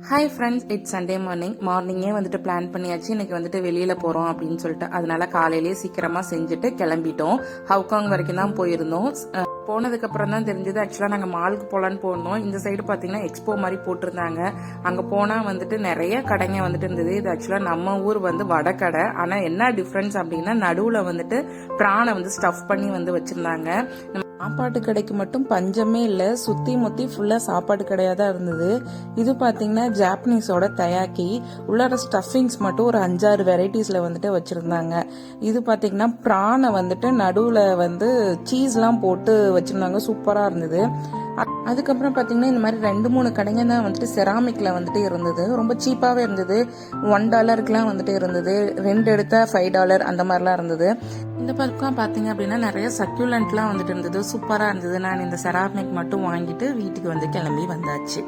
Hi friends, it's Sunday மார்னிங்கே வந்துட்டு plan பண்ணியாச்சு. இன்னைக்கு வந்துட்டு வெளியில போறோம் அப்படின்னு சொல்லிட்டு அதனால காலையிலேயே சீக்கிரமா செஞ்சுட்டு கிளம்பிட்டோம். ஹவுகாங் வரைக்கும் தான் போயிருந்தோம். போனதுக்கு அப்புறம் தான் தெரிஞ்சது ஆக்சுவலா நாங்க மாலுக்கு போலான்னு போனோம். இந்த சைடு பாத்தீங்கன்னா எக்ஸ்போ மாதிரி போட்டிருந்தாங்க. அங்க போனா வந்துட்டு நிறைய கடைங்க வந்துட்டு இருந்தது. இது ஆக்சுவலா நம்ம ஊர் வந்து வடக்கடை. ஆனா என்ன டிஃபரன்ஸ் அப்படின்னா நடுவுல வந்துட்டு பிரானை வந்து ஸ்டஃப் பண்ணி வந்து வச்சிருந்தாங்க. சாப்பாட்டு கடைக்கு மட்டும் பஞ்சமே இல்லை. சுத்தி முத்தி ஃபுல்லா சாப்பாடு கடையா தான் இருந்தது. இது பாத்தீங்கன்னா ஜாப்பனீஸோட தயாக்கி. உள்ளார ஸ்டஃபிங்ஸ் மட்டும் ஒரு 5-6 வெரைட்டிஸ்ல வந்துட்டு வச்சிருந்தாங்க. இது பாத்தீங்கன்னா பிரானை வந்துட்டு நடுவுல வந்து சீஸ்லாம் போட்டு வச்சிருந்தாங்க. சூப்பரா இருந்தது. அதுக்கப்புறம் பாத்தீங்கன்னா இந்த மாதிரி 2-3 கடைங்க தான் வந்துட்டு செராமிக்ல வந்துட்டு இருந்தது. ரொம்ப சீப்பாவே இருந்தது. $1 வந்துட்டு இருந்தது. 2 எடுத்தா $5 அந்த மாதிரிலாம் இருந்தது. இந்த பக்கம் பாத்தீங்க அப்படின்னா நிறைய சக்யூலண்ட்லாம் வந்துட்டு இருந்தது. சூப்பரா இருந்தது. நான் இந்த செராமிக் மட்டும் வாங்கிட்டு வீட்டுக்கு வந்து கிளம்பி வந்தாச்சு.